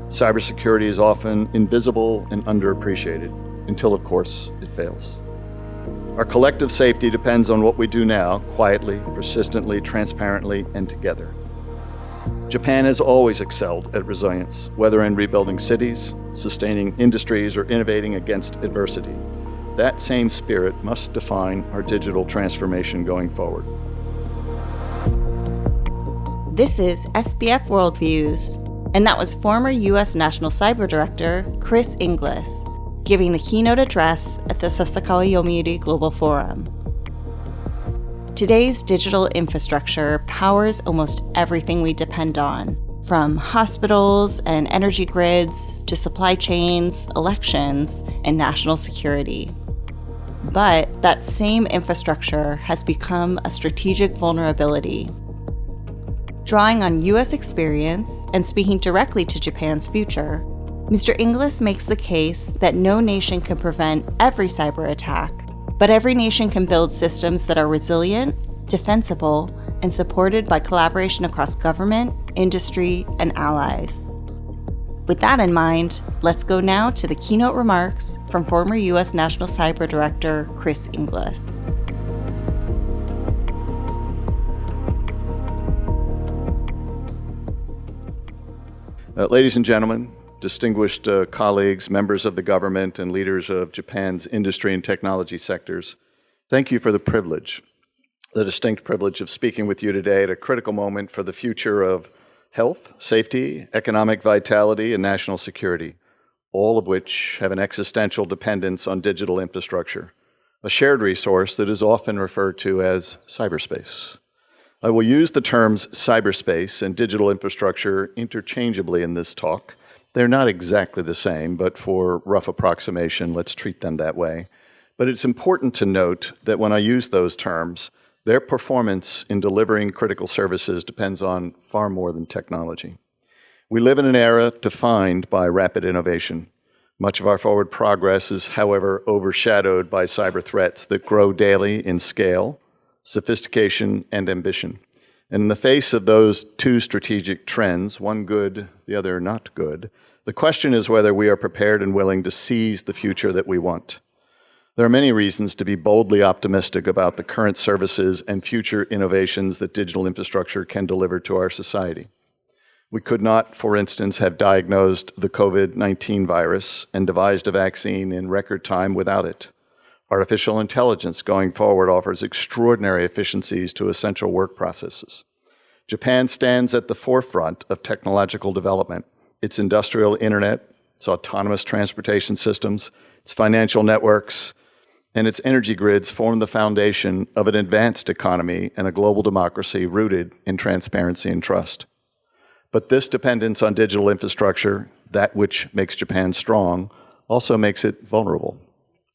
Cybersecurity is often invisible and underappreciated, until, of course, it fails. Our collective safety depends on what we do now, quietly, persistently, transparently, and together. Japan has always excelled at resilience, whether in rebuilding cities, sustaining industries, or innovating against adversity. That same spirit must define our digital transformation going forward. This is SBF Worldviews, and that was former U.S. National Cyber Director Chris Inglis giving the keynote address at the Sasakawa Yomiuri Global Forum. Today's digital infrastructure powers almost everything we depend on, from hospitals and energy grids to supply chains, elections, and national security. But that same infrastructure has become a strategic vulnerability. Drawing on U.S. experience and speaking directly to Japan's future, Mr. Inglis makes the case that no nation can prevent every cyber attack, but every nation can build systems that are resilient, defensible, and supported by collaboration across government, industry, and allies. With that in mind, let's go now to the keynote remarks from former U.S. National Cyber Director Chris Inglis. Ladies and gentlemen, distinguished colleagues, members of the government, and leaders of Japan's industry and technology sectors, thank you for the distinct privilege of speaking with you today at a critical moment for the future of health, safety, economic vitality, and national security, all of which have an existential dependence on digital infrastructure, a shared resource that is often referred to as cyberspace. I will use the terms cyberspace and digital infrastructure interchangeably in this talk. They're not exactly the same, but for rough approximation, let's treat them that way. But it's important to note that when I use those terms, their performance in delivering critical services depends on far more than technology. We live in an era defined by rapid innovation. Much of our forward progress is, however, overshadowed by cyber threats that grow daily in scale, sophistication, and ambition. And in the face of those two strategic trends, one good, the other not good, the question is whether we are prepared and willing to seize the future that we want. There are many reasons to be boldly optimistic about the current services and future innovations that digital infrastructure can deliver to our society. We could not, for instance, have diagnosed the COVID-19 virus and devised a vaccine in record time without it. Artificial intelligence going forward offers extraordinary efficiencies to essential work processes. Japan stands at the forefront of technological development. Its industrial internet, its autonomous transportation systems, its financial networks, and its energy grids form the foundation of an advanced economy and a global democracy rooted in transparency and trust. But this dependence on digital infrastructure, that which makes Japan strong, also makes it vulnerable.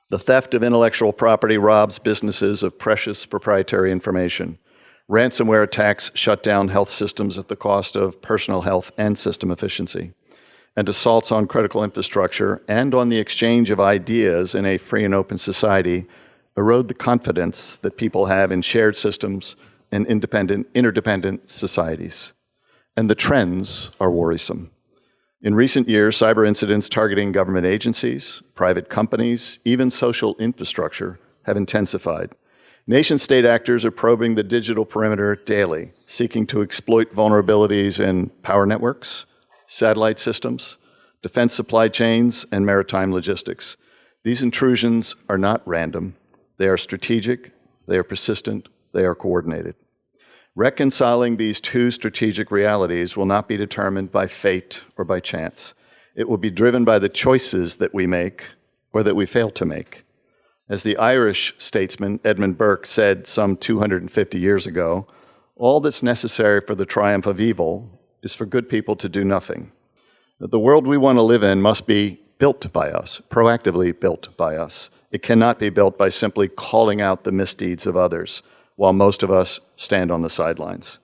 The theft of intellectual property robs businesses of precious proprietary information. Ransomware attacks shut down health systems at the cost of personal health and system efficiency. And assaults on critical infrastructure and on the exchange of ideas in a free and open society erode the confidence that people have in shared systems and interdependent societies. And the trends are worrisome. In recent years, cyber incidents targeting government agencies, private companies, even social infrastructure have intensified. Nation-state actors are probing the digital perimeter daily, seeking to exploit vulnerabilities in power networks, satellite systems, defense supply chains, and maritime logistics. These intrusions are not random. They are strategic, they are persistent, they are coordinated. Reconciling these two strategic realities will not be determined by fate or by chance. It will be driven by the choices that we make or that we fail to make. As the Irish statesman Edmund Burke said some 250 years ago, all that's necessary for the triumph of evil is for good people to do nothing. The world we want to live in must be built by us, proactively built by us. It cannot be built by simply calling out the misdeeds of others, while most of us stand on the sidelines.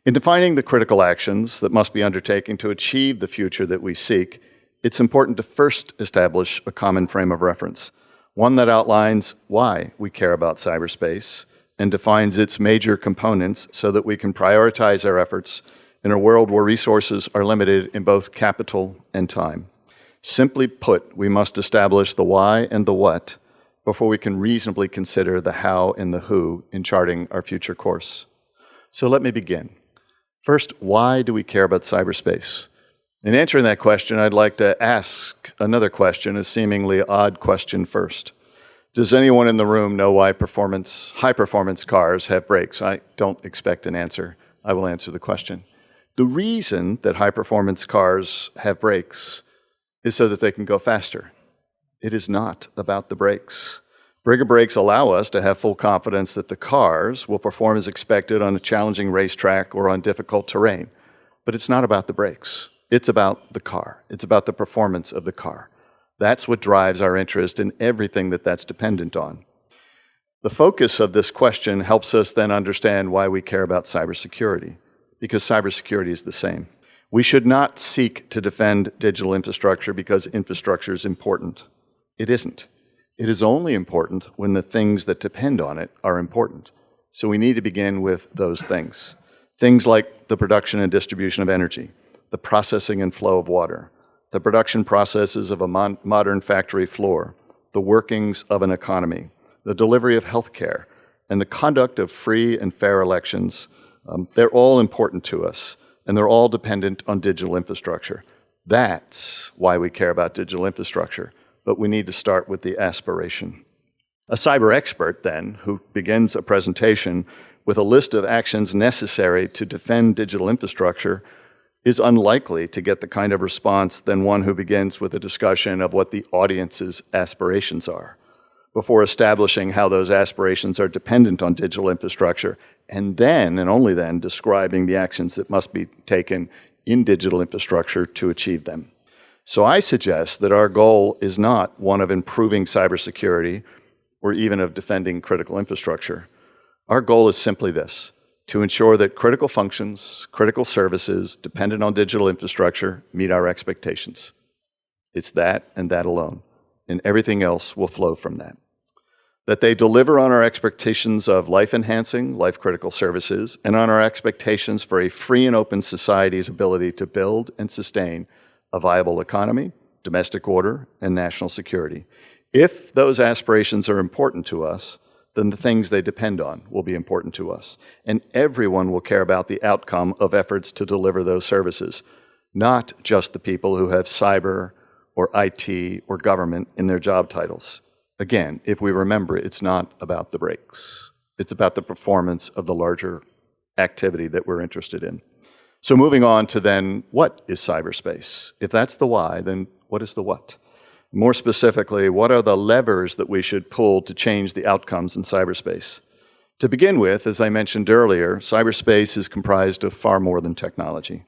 In defining the critical actions that must be undertaken to achieve the future that we seek, it's important to first establish a common frame of reference, one that outlines why we care about cyberspace and defines its major components so that we can prioritize our efforts in a world where resources are limited in both capital and time. Simply put, we must establish the why and the what before we can reasonably consider the how and the who in charting our future course. So let me begin. First, why do we care about cyberspace? In answering that question, I'd like to ask another question, a seemingly odd question first. Does anyone in the room know why high-performance cars have brakes? I don't expect an answer. I will answer the question. The reason that high-performance cars have brakes is so that they can go faster. It is not about the brakes. Bigger brakes allow us to have full confidence that the cars will perform as expected on a challenging racetrack or on difficult terrain. But it's not about the brakes. It's about the car. It's about the performance of the car. That's what drives our interest in everything that's dependent on. The focus of this question helps us then understand why we care about cybersecurity, because cybersecurity is the same. We should not seek to defend digital infrastructure because infrastructure is important. It isn't. It is only important when the things that depend on it are important. So we need to begin with those things. Things like the production and distribution of energy, the processing and flow of water, the production processes of a modern factory floor, the workings of an economy, the delivery of healthcare, and the conduct of free and fair elections. They're all important to us, and they're all dependent on digital infrastructure. That's why we care about digital infrastructure, but we need to start with the aspiration. A cyber expert, then, who begins a presentation with a list of actions necessary to defend digital infrastructure is unlikely to get the kind of response than one who begins with a discussion of what the audience's aspirations are, before establishing how those aspirations are dependent on digital infrastructure, and then, and only then, describing the actions that must be taken in digital infrastructure to achieve them. So I suggest that our goal is not one of improving cybersecurity or even of defending critical infrastructure. Our goal is simply this: to ensure that critical functions, critical services dependent on digital infrastructure meet our expectations. It's that and that alone, and everything else will flow from that. That they deliver on our expectations of life-enhancing, life-critical services, and on our expectations for a free and open society's ability to build and sustain a viable economy, domestic order, and national security. If those aspirations are important to us, then the things they depend on will be important to us. And everyone will care about the outcome of efforts to deliver those services, not just the people who have cyber or IT or government in their job titles. Again, if we remember, it's not about the brakes. It's about the performance of the larger activity that we're interested in. So moving on to then, what is cyberspace? If that's the why, then what is the what? More specifically, what are the levers that we should pull to change the outcomes in cyberspace? To begin with, as I mentioned earlier, cyberspace is comprised of far more than technology.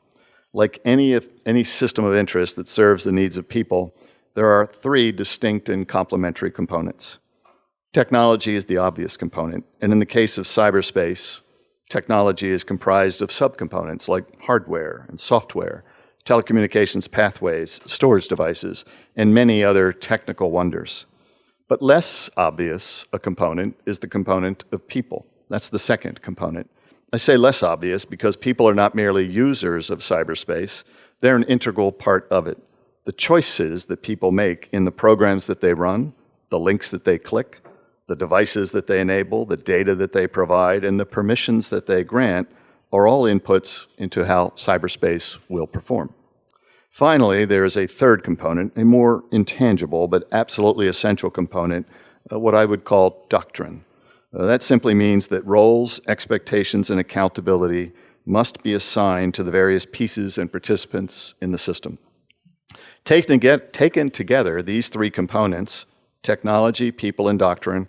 Like any system of interest that serves the needs of people, there are three distinct and complementary components. Technology is the obvious component, and in the case of cyberspace, technology is comprised of subcomponents like hardware and software, telecommunications pathways, storage devices, and many other technical wonders. But less obvious a component is the component of people. That's the second component. I say less obvious because people are not merely users of cyberspace, they're an integral part of it. The choices that people make in the programs that they run, the links that they click, the devices that they enable, the data that they provide, and the permissions that they grant are all inputs into how cyberspace will perform. Finally, there is a third component, a more intangible but absolutely essential component, what I would call doctrine. That simply means that roles, expectations, and accountability must be assigned to the various pieces and participants in the system. Taken together, these three components, technology, people, and doctrine,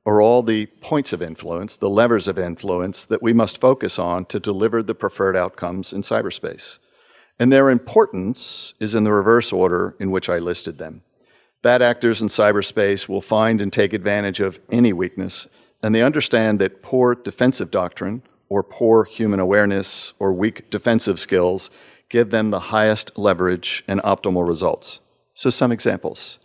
are all the points of influence, the levers of influence that we must focus on to deliver the preferred outcomes in cyberspace. And their importance is in the reverse order in which I listed them. Bad actors in cyberspace will find and take advantage of any weakness, and they understand that poor defensive doctrine, or poor human awareness, or weak defensive skills give them the highest leverage and optimal results. So some examples.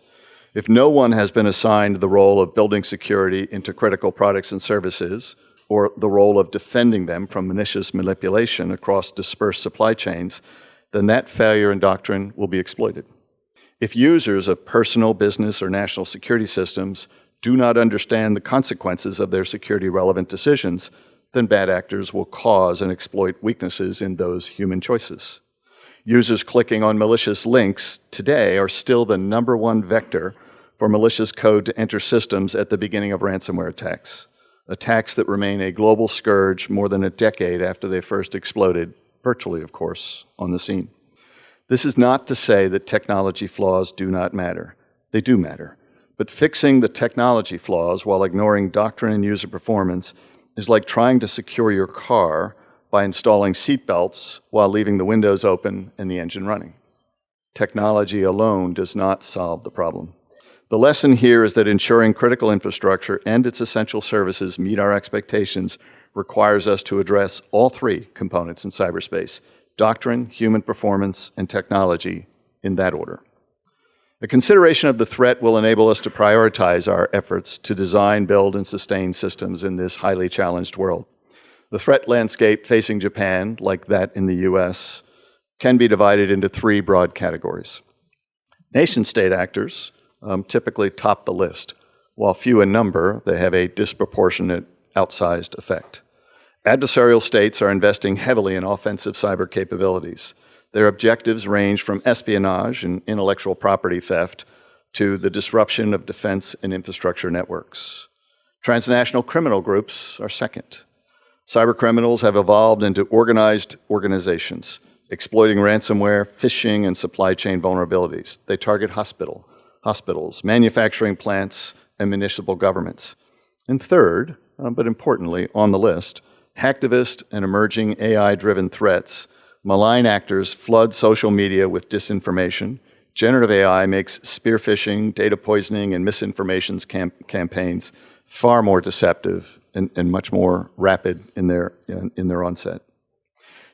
If no one has been assigned the role of building security into critical products and services, or the role of defending them from malicious manipulation across dispersed supply chains, then that failure in doctrine will be exploited. If users of personal, business, or national security systems do not understand the consequences of their security-relevant decisions, then bad actors will cause and exploit weaknesses in those human choices. Users clicking on malicious links today are still the #1 vector for malicious code to enter systems at the beginning of ransomware attacks that remain a global scourge more than a decade after they first exploded, virtually, of course, on the scene. This is not to say that technology flaws do not matter. They do matter. But fixing the technology flaws while ignoring doctrine and user performance is like trying to secure your car by installing seatbelts while leaving the windows open and the engine running. Technology alone does not solve the problem. The lesson here is that ensuring critical infrastructure and its essential services meet our expectations requires us to address all three components in cyberspace: doctrine, human performance, and technology, in that order. A consideration of the threat will enable us to prioritize our efforts to design, build, and sustain systems in this highly challenged world. The threat landscape facing Japan, like that in the US, can be divided into three broad categories. Nation-state actors typically top the list. While few in number, they have a disproportionate, outsized effect. Adversarial states are investing heavily in offensive cyber capabilities. Their objectives range from espionage and intellectual property theft to the disruption of defense and infrastructure networks. Transnational criminal groups are second. Cybercriminals have evolved into organized organizations, exploiting ransomware, phishing, and supply chain vulnerabilities. They target hospitals, manufacturing plants, and municipal governments. And third, but importantly on the list, hacktivist and emerging AI-driven threats. Malign actors flood social media with disinformation. Generative AI makes spear phishing, data poisoning, and misinformation campaigns far more deceptive and much more rapid in their onset.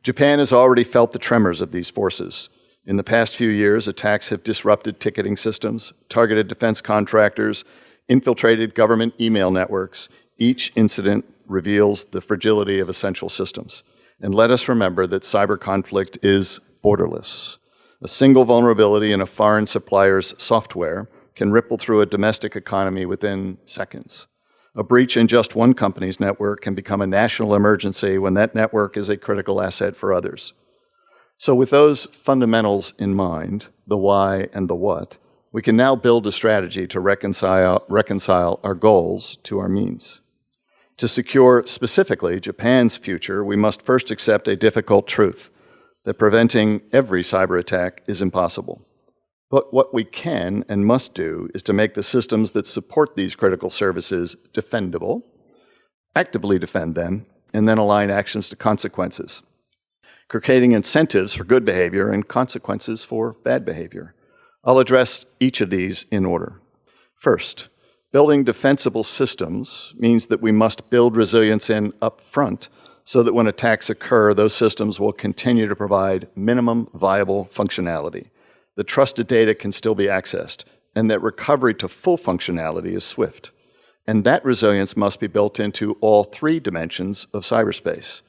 Japan has already felt the tremors of these forces. In the past few years, attacks have disrupted ticketing systems, targeted defense contractors, infiltrated government email networks. Each incident reveals the fragility of essential systems. And let us remember that cyber conflict is borderless. A single vulnerability in a foreign supplier's software can ripple through a domestic economy within seconds. A breach in just one company's network can become a national emergency when that network is a critical asset for others. So with those fundamentals in mind, the why and the what, we can now build a strategy to reconcile our goals to our means. To secure specifically Japan's future, we must first accept a difficult truth, that preventing every cyber attack is impossible. But what we can and must do is to make the systems that support these critical services defendable, actively defend them, and then align actions to consequences, creating incentives for good behavior and consequences for bad behavior. I'll address each of these in order. First, building defensible systems means that we must build resilience in upfront so that when attacks occur, those systems will continue to provide minimum viable functionality, that trusted data can still be accessed, and that recovery to full functionality is swift. And that resilience must be built into all three dimensions of cyberspace.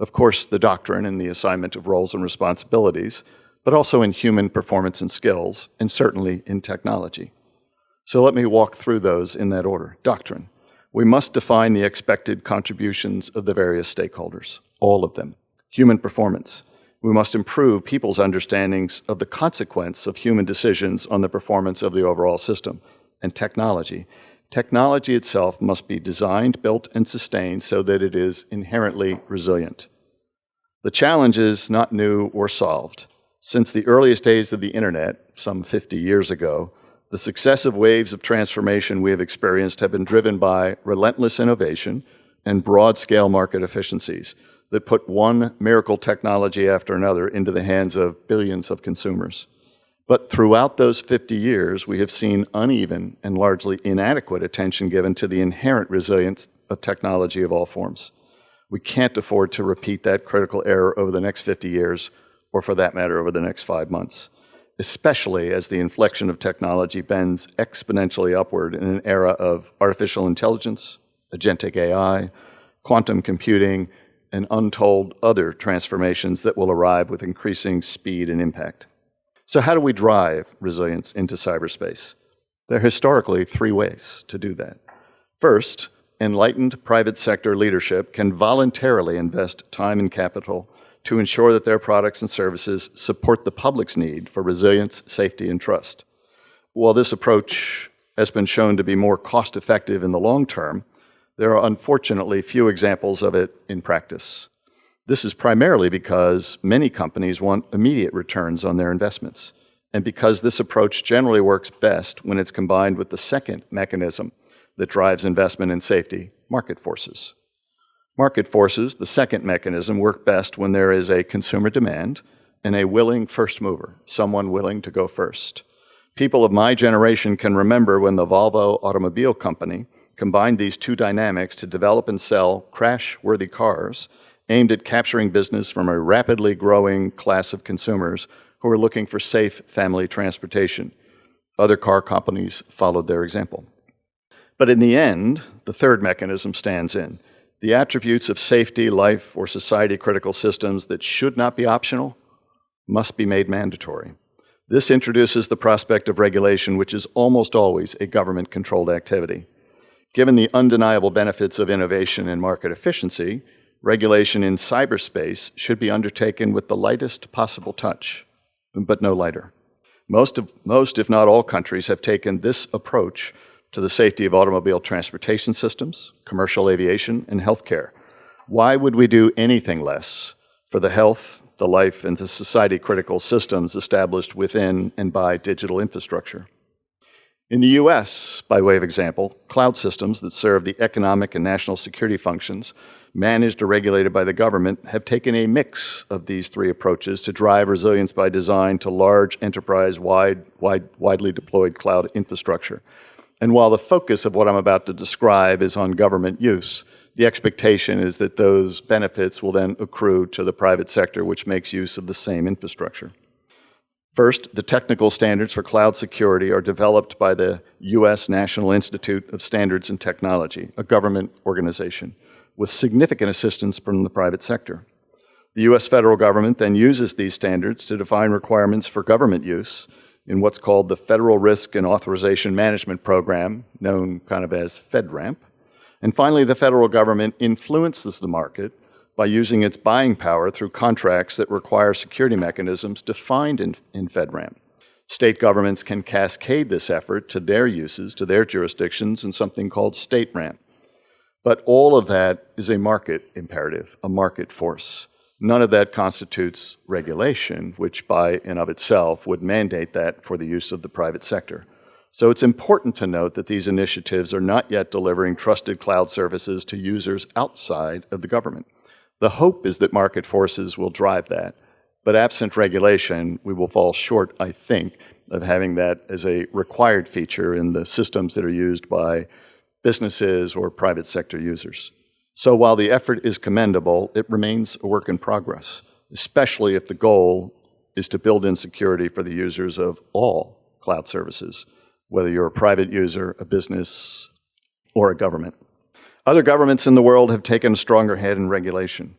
Of course, the doctrine and the assignment of roles and responsibilities, but also in human performance and skills, and certainly in technology. So let me walk through those in that order. Doctrine. We must define the expected contributions of the various stakeholders, all of them. Human performance. We must improve people's understandings of the consequence of human decisions on the performance of the overall system. And technology. Technology itself must be designed, built, and sustained so that it is inherently resilient. The challenge is not new or solved. Since the earliest days of the internet, some 50 years ago, the successive waves of transformation we have experienced have been driven by relentless innovation and broad-scale market efficiencies that put one miracle technology after another into the hands of billions of consumers. But throughout those 50 years, we have seen uneven and largely inadequate attention given to the inherent resilience of technology of all forms. We can't afford to repeat that critical error over the next 50 years, or for that matter, over the next 5 months, especially as the inflection of technology bends exponentially upward in an era of artificial intelligence, agentic AI, quantum computing, and untold other transformations that will arrive with increasing speed and impact. So how do we drive resilience into cyberspace? There are historically three ways to do that. First, enlightened private sector leadership can voluntarily invest time and capital to ensure that their products and services support the public's need for resilience, safety, and trust. While this approach has been shown to be more cost-effective in the long term, there are unfortunately few examples of it in practice. This is primarily because many companies want immediate returns on their investments, and because this approach generally works best when it's combined with the second mechanism that drives investment in safety, market forces. Market forces, the second mechanism, work best when there is a consumer demand and a willing first mover, someone willing to go first. People of my generation can remember when the Volvo Automobile Company combined these two dynamics to develop and sell crash-worthy cars aimed at capturing business from a rapidly growing class of consumers who are looking for safe family transportation. Other car companies followed their example. But in the end, the third mechanism stands in. The attributes of safety, life, or society-critical systems that should not be optional must be made mandatory. This introduces the prospect of regulation, which is almost always a government-controlled activity. Given the undeniable benefits of innovation and market efficiency, regulation in cyberspace should be undertaken with the lightest possible touch, but no lighter. Most, if not all, countries have taken this approach to the safety of automobile transportation systems, commercial aviation, and healthcare. Why would we do anything less for the health, the life, and the society-critical systems established within and by digital infrastructure? In the US, by way of example, cloud systems that serve the economic and national security functions managed or regulated by the government have taken a mix of these three approaches to drive resilience by design to large widely deployed cloud infrastructure. And while the focus of what I'm about to describe is on government use, the expectation is that those benefits will then accrue to the private sector, which makes use of the same infrastructure. First, the technical standards for cloud security are developed by the U.S. National Institute of Standards and Technology, a government organization, with significant assistance from the private sector. The U.S. federal government then uses these standards to define requirements for government use in what's called the Federal Risk and Authorization Management Program, known kind of as FedRAMP. And finally, the federal government influences the market by using its buying power through contracts that require security mechanisms defined in FedRAMP. State governments can cascade this effort to their uses, to their jurisdictions, in something called state ramp. But all of that is a market imperative, a market force. None of that constitutes regulation, which by and of itself would mandate that for the use of the private sector. So it's important to note that these initiatives are not yet delivering trusted cloud services to users outside of the government. The hope is that market forces will drive that, but absent regulation, we will fall short, I think, of having that as a required feature in the systems that are used by businesses or private sector users. So while the effort is commendable, it remains a work in progress, especially if the goal is to build in security for the users of all cloud services, whether you're a private user, a business, or a government. Other governments in the world have taken a stronger head in regulation.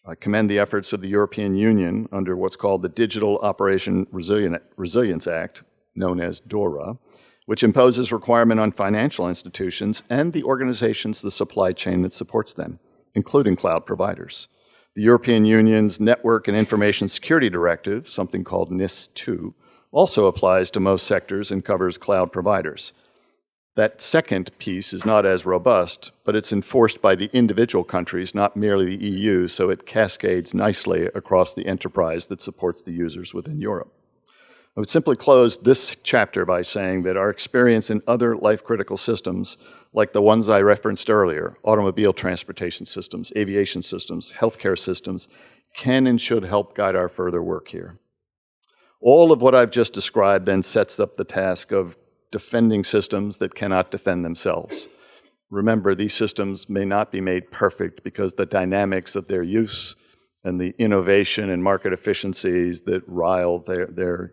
I commend the efforts of the European Union under what's called the Digital Operation Resilience Act, known as DORA, which imposes requirement on financial institutions and the organizations, the supply chain that supports them, including cloud providers. The European Union's Network and Information Security Directive, something called NIS2, also applies to most sectors and covers cloud providers. That second piece is not as robust, but it's enforced by the individual countries, not merely the EU, so it cascades nicely across the enterprise that supports the users within Europe. I would simply close this chapter by saying that our experience in other life-critical systems, like the ones I referenced earlier, automobile transportation systems, aviation systems, healthcare systems, can and should help guide our further work here. All of what I've just described then sets up the task of defending systems that cannot defend themselves. Remember, these systems may not be made perfect because the dynamics of their use and the innovation and market efficiencies that rile their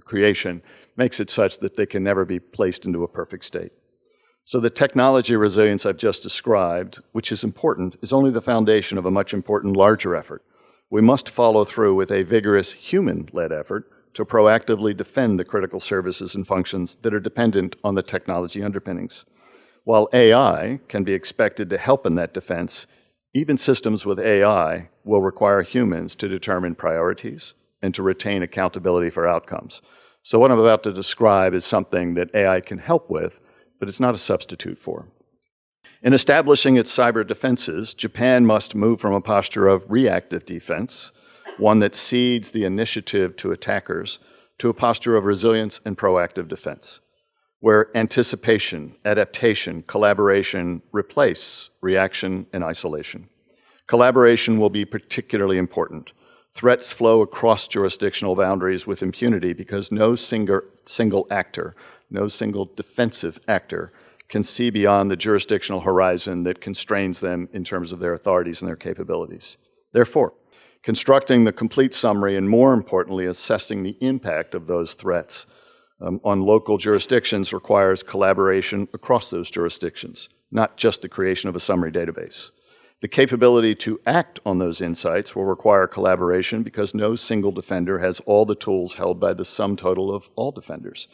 creation makes it such that they can never be placed into a perfect state. So the technology resilience I've just described, which is important, is only the foundation of a much important larger effort. We must follow through with a vigorous human-led effort to proactively defend the critical services and functions that are dependent on the technology underpinnings. While AI can be expected to help in that defense, even systems with AI will require humans to determine priorities and to retain accountability for outcomes. So what I'm about to describe is something that AI can help with, but it's not a substitute for. In establishing its cyber defenses, Japan must move from a posture of reactive defense, one that cedes the initiative to attackers, to a posture of resilience and proactive defense, where anticipation, adaptation, collaboration replace reaction and isolation. Collaboration will be particularly important. Threats flow across jurisdictional boundaries with impunity because no single actor, no single defensive actor can see beyond the jurisdictional horizon that constrains them in terms of their authorities and their capabilities. Therefore, constructing the complete summary and, more importantly, assessing the impact of those threats on local jurisdictions requires collaboration across those jurisdictions, not just the creation of a summary database. The capability to act on those insights will require collaboration because no single defender has all the tools held by the sum total of all defenders.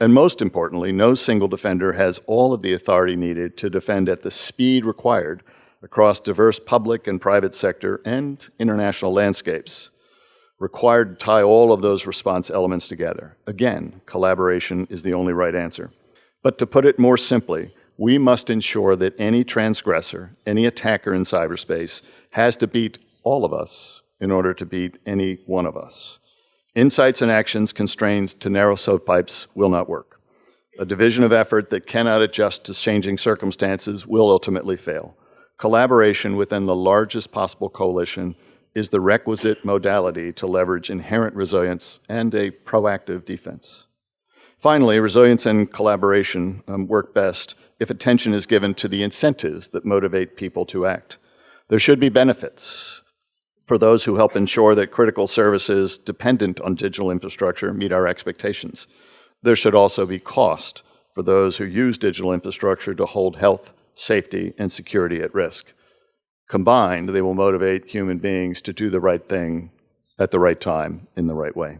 And most importantly, no single defender has all of the authority needed to defend at the speed required across diverse public and private sector and international landscapes, required to tie all of those response elements together. Again, collaboration is the only right answer. But to put it more simply, we must ensure that any transgressor, any attacker in cyberspace, has to beat all of us in order to beat any one of us. Insights and actions constrained to narrow stovepipes will not work. A division of effort that cannot adjust to changing circumstances will ultimately fail. Collaboration within the largest possible coalition is the requisite modality to leverage inherent resilience and a proactive defense. Finally, resilience and collaboration work best if attention is given to the incentives that motivate people to act. There should be benefits for those who help ensure that critical services dependent on digital infrastructure meet our expectations. There should also be cost for those who use digital infrastructure to hold health, safety, and security at risk. Combined, they will motivate human beings to do the right thing at the right time in the right way.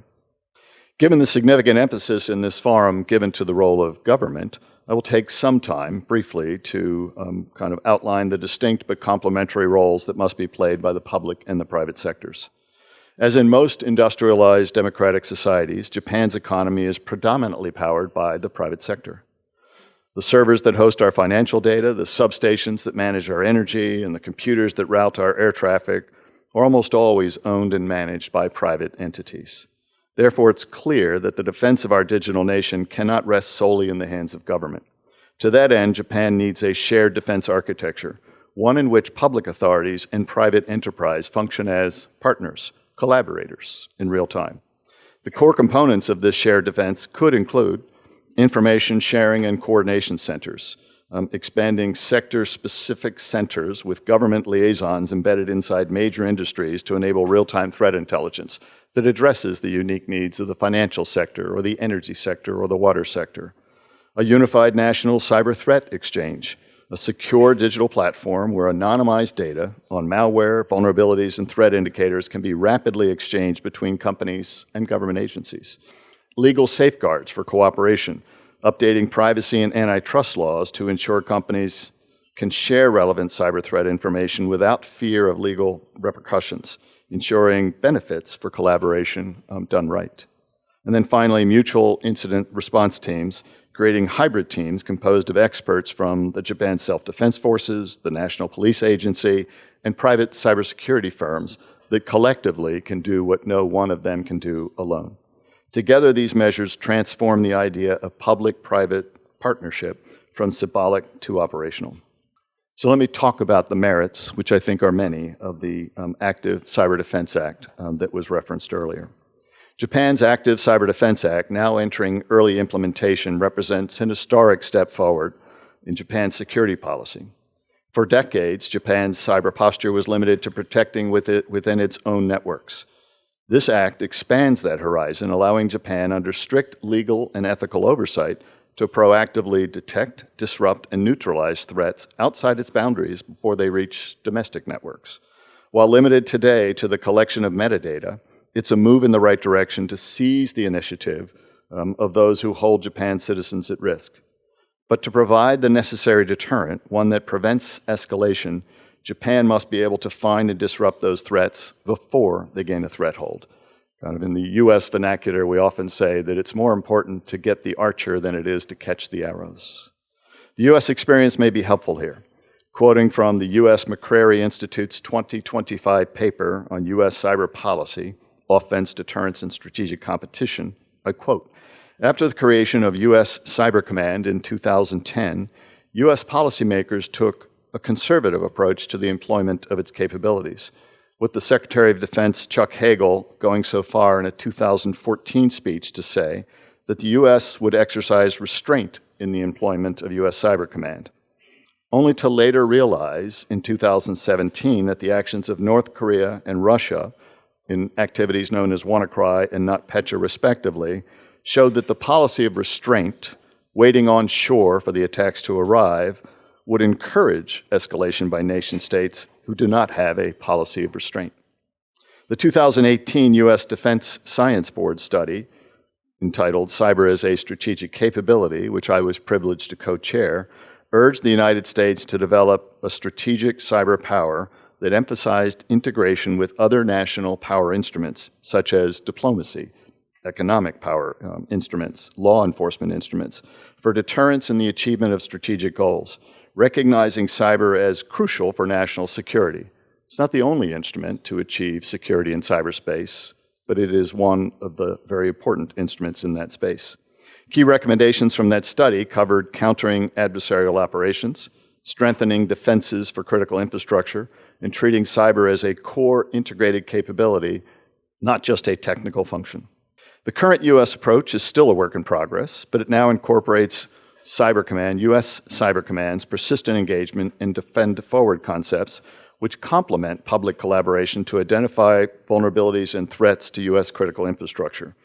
Given the significant emphasis in this forum given to the role of government, I will take some time, briefly, to kind of outline the distinct but complementary roles that must be played by the public and the private sectors. As in most industrialized democratic societies, Japan's economy is predominantly powered by the private sector. The servers that host our financial data, the substations that manage our energy, and the computers that route our air traffic are almost always owned and managed by private entities. Therefore, it's clear that the defense of our digital nation cannot rest solely in the hands of government. To that end, Japan needs a shared defense architecture, one in which public authorities and private enterprise function as partners, collaborators in real time. The core components of this shared defense could include information sharing and coordination centers, expanding sector-specific centers with government liaisons embedded inside major industries to enable real-time threat intelligence that addresses the unique needs of the financial sector or the energy sector or the water sector. A unified national cyber threat exchange, a secure digital platform where anonymized data on malware, vulnerabilities, and threat indicators can be rapidly exchanged between companies and government agencies. Legal safeguards for cooperation, updating privacy and antitrust laws to ensure companies can share relevant cyber threat information without fear of legal repercussions, ensuring benefits for collaboration done right. And then finally, mutual incident response teams, creating hybrid teams composed of experts from the Japan Self-Defense Forces, the National Police Agency, and private cybersecurity firms that collectively can do what no one of them can do alone. Together, these measures transform the idea of public-private partnership from symbolic to operational. So let me talk about the merits, which I think are many, of the Active Cyber Defense Act that was referenced earlier. Japan's Active Cyber Defense Act, now entering early implementation, represents an historic step forward in Japan's security policy. For decades, Japan's cyber posture was limited to protecting within its own networks. This act expands that horizon, allowing Japan, under strict legal and ethical oversight, to proactively detect, disrupt, and neutralize threats outside its boundaries before they reach domestic networks. While limited today to the collection of metadata, it's a move in the right direction to seize the initiative of those who hold Japan's citizens at risk. But to provide the necessary deterrent, one that prevents escalation, Japan must be able to find and disrupt those threats before they gain a threat hold. Kind of in the US vernacular, we often say that it's more important to get the archer than it is to catch the arrows. The US experience may be helpful here. Quoting from the US McCrary Institute's 2025 paper on US cyber policy, Offense, Deterrence, and Strategic Competition, I quote, "After the creation of US Cyber Command in 2010, US policymakers took a conservative approach to the employment of its capabilities, with the Secretary of Defense, Chuck Hagel, going so far in a 2014 speech to say that the US would exercise restraint in the employment of US Cyber Command, only to later realize in 2017 that the actions of North Korea and Russia in activities known as WannaCry and NotPetya respectively showed that the policy of restraint, waiting on shore for the attacks to arrive, would encourage escalation by nation states who do not have a policy of restraint." The 2018 U.S. Defense Science Board study, entitled Cyber as a Strategic Capability, which I was privileged to co-chair, urged the United States to develop a strategic cyber power that emphasized integration with other national power instruments, such as diplomacy, economic power instruments, law enforcement instruments, for deterrence and the achievement of strategic goals, recognizing cyber as crucial for national security. It's not the only instrument to achieve security in cyberspace, but it is one of the very important instruments in that space. Key recommendations from that study covered countering adversarial operations, strengthening defenses for critical infrastructure, and treating cyber as a core integrated capability, not just a technical function. The current U.S. approach is still a work in progress, but it now incorporates Cyber Command, U.S. Cyber Command's persistent engagement and defend forward concepts, which complement public collaboration to identify vulnerabilities and threats to U.S. critical infrastructure.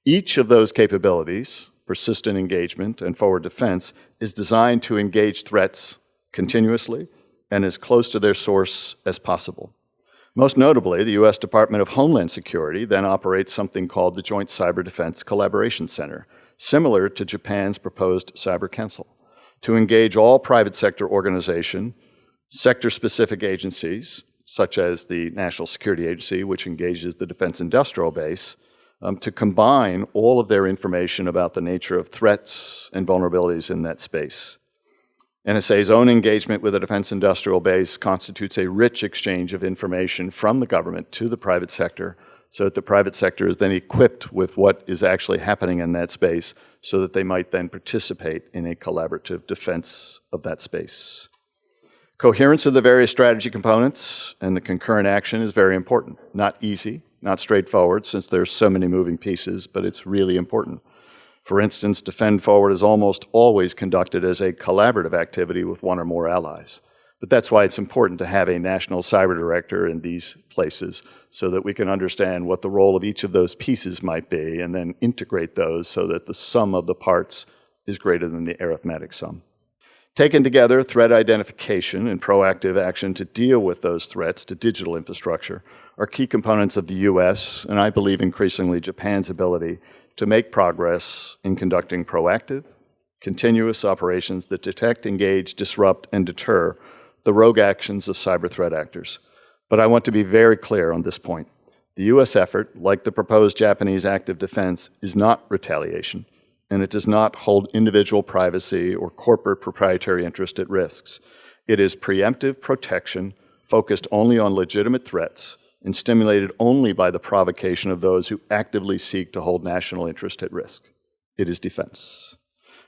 Each of those capabilities, persistent engagement and forward defense, is designed to engage threats continuously and as close to their source as possible. Most notably, the U.S. Department of Homeland Security then operates something called the Joint Cyber Defense Collaboration Center, similar to Japan's proposed Cyber Council, to engage all private sector organizations, sector-specific agencies, such as the National Security Agency, which engages the defense industrial base, to combine all of their information about the nature of threats and vulnerabilities in that space. NSA's own engagement with the defense industrial base constitutes a rich exchange of information from the government to the private sector, so that the private sector is then equipped with what is actually happening in that space, so that they might then participate in a collaborative defense of that space. Coherence of the various strategy components and the concurrent action is very important. Not easy, not straightforward, since there's so many moving pieces, but it's really important. For instance, Defend Forward is almost always conducted as a collaborative activity with one or more allies. But that's why it's important to have a national cyber director in these places so that we can understand what the role of each of those pieces might be and then integrate those so that the sum of the parts is greater than the arithmetic sum. Taken together, threat identification and proactive action to deal with those threats to digital infrastructure are key components of the U.S. and I believe increasingly Japan's ability to make progress in conducting proactive, continuous operations that detect, engage, disrupt, and deter the rogue actions of cyber threat actors. But I want to be very clear on this point. The U.S. effort, like the proposed Japanese active defense, is not retaliation, and it does not hold individual privacy or corporate proprietary interest at risks. It is preemptive protection focused only on legitimate threats and stimulated only by the provocation of those who actively seek to hold national interest at risk. It is defense.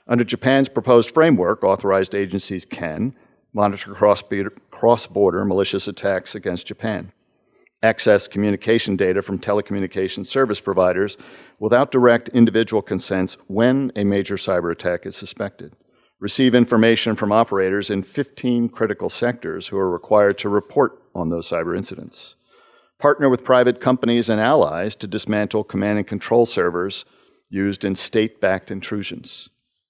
Under Japan's proposed framework, authorized agencies can monitor cross-border malicious attacks against Japan, access communication data from telecommunications service providers without direct individual consents when a major cyber attack is suspected, receive information from operators in 15 critical sectors who are required to report on those cyber incidents, partner with private companies and allies to dismantle command and control servers used in state-backed intrusions,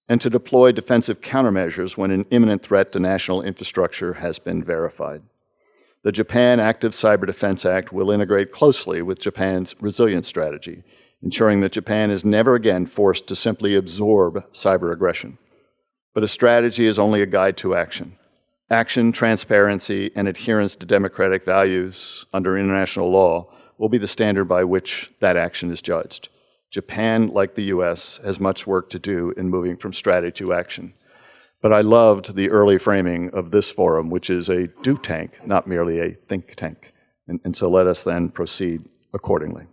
and to deploy defensive countermeasures when an imminent threat to national infrastructure has been verified. The Japan Active Cyber Defense Act will integrate closely with Japan's resilience strategy, ensuring that Japan is never again forced to simply absorb cyber aggression. But a strategy is only a guide to action. Action, transparency, and adherence to democratic values under international law will be the standard by which that action is judged. Japan, like the US, has much work to do in moving from strategy to action. But I loved the early framing of this forum, which is a do tank, not merely a think tank. And so let us then proceed accordingly.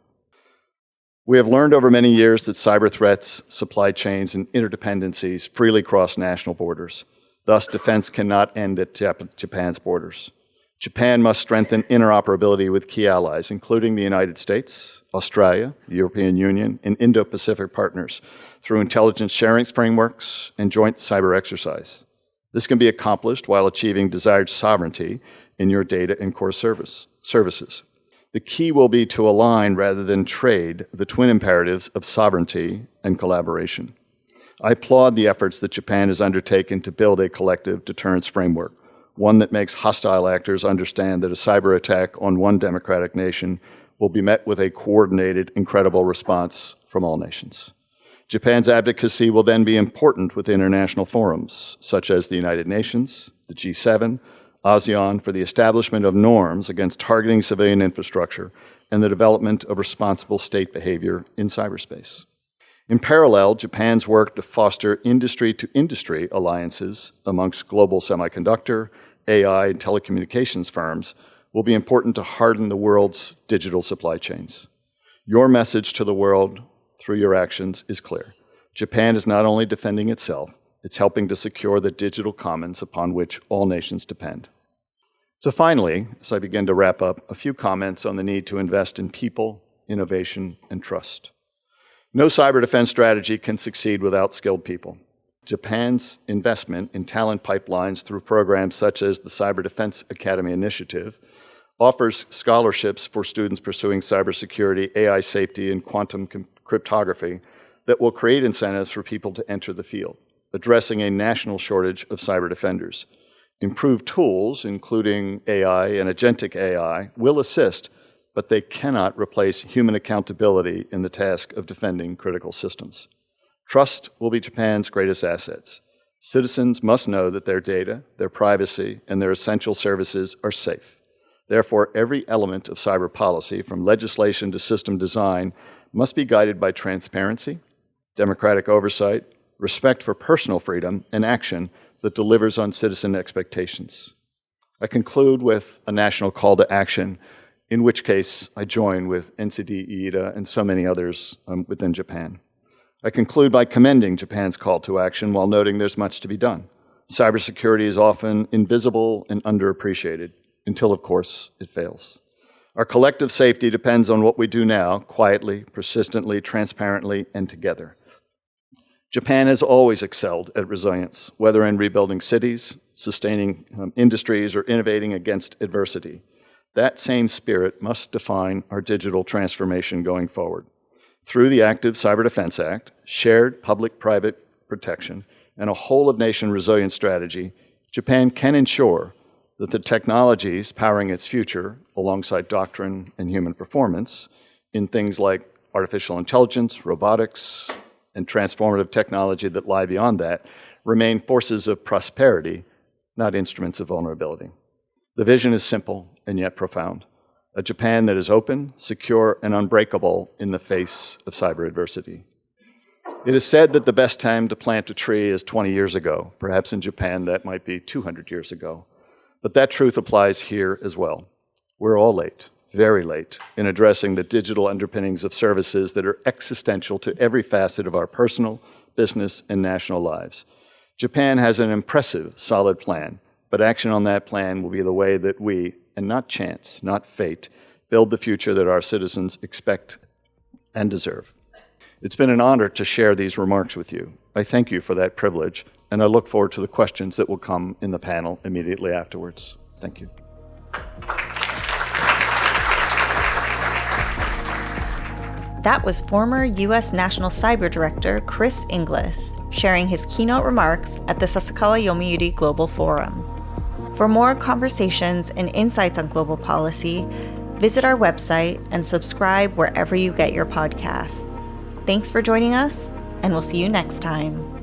We have learned over many years that cyber threats, supply chains, and interdependencies freely cross national borders. Thus, defense cannot end at Japan's borders. Japan must strengthen interoperability with key allies, including the United States, Australia, the European Union, and Indo-Pacific partners through intelligence sharing frameworks and joint cyber exercise. This can be accomplished while achieving desired sovereignty in your data and core services. The key will be to align rather than trade the twin imperatives of sovereignty and collaboration. I applaud the efforts that Japan has undertaken to build a collective deterrence framework, one that makes hostile actors understand that a cyber attack on one democratic nation will be met with a coordinated, incredible response from all nations. Japan's advocacy will then be important with international forums, such as the United Nations, the G7, ASEAN, for the establishment of norms against targeting civilian infrastructure and the development of responsible state behavior in cyberspace. In parallel, Japan's work to foster industry-to-industry alliances amongst global semiconductor, AI, and telecommunications firms will be important to harden the world's digital supply chains. Your message to the world through your actions is clear. Japan is not only defending itself, it's helping to secure the digital commons upon which all nations depend. So finally, as I begin to wrap up, a few comments on the need to invest in people, innovation, and trust. No cyber defense strategy can succeed without skilled people. Japan's investment in talent pipelines through programs such as the Cyber Defense Academy Initiative offers scholarships for students pursuing cybersecurity, AI safety, and quantum cryptography that will create incentives for people to enter the field, addressing a national shortage of cyber defenders. Improved tools, including AI and agentic AI, will assist, but they cannot replace human accountability in the task of defending critical systems. Trust will be Japan's greatest assets. Citizens must know that their data, their privacy, and their essential services are safe. Therefore, every element of cyber policy, from legislation to system design, must be guided by transparency, democratic oversight, respect for personal freedom, and action that delivers on citizen expectations. I conclude with a national call to action, in which case I join with NCD IITA and so many others within Japan. I conclude by commending Japan's call to action while noting there's much to be done. Cybersecurity is often invisible and underappreciated, until, of course, it fails. Our collective safety depends on what we do now, quietly, persistently, transparently, and together. Japan has always excelled at resilience, whether in rebuilding cities, sustaining industries, or innovating against adversity. That same spirit must define our digital transformation going forward. Through the Active Cyber Defense Act, shared public-private protection, and a whole-of-nation resilience strategy, Japan can ensure that the technologies powering its future, alongside doctrine and human performance, in things like artificial intelligence, robotics, and transformative technology that lie beyond that, remain forces of prosperity, not instruments of vulnerability. The vision is simple and yet profound. A Japan that is open, secure, and unbreakable in the face of cyber adversity. It is said that the best time to plant a tree is 20 years ago. Perhaps in Japan that might be 200 years ago. But that truth applies here as well. We're all late, very late, in addressing the digital underpinnings of services that are existential to every facet of our personal, business, and national lives. Japan has an impressive, solid plan, but action on that plan will be the way that we, and not chance, not fate, build the future that our citizens expect and deserve. It's been an honor to share these remarks with you. I thank you for that privilege, and I look forward to the questions that will come in the panel immediately afterwards. Thank you. That was former U.S. National Cyber Director Chris Inglis sharing his keynote remarks at the Sasakawa Yomiuri Global Forum. For more conversations and insights on global policy, visit our website and subscribe wherever you get your podcasts. Thanks for joining us, and we'll see you next time.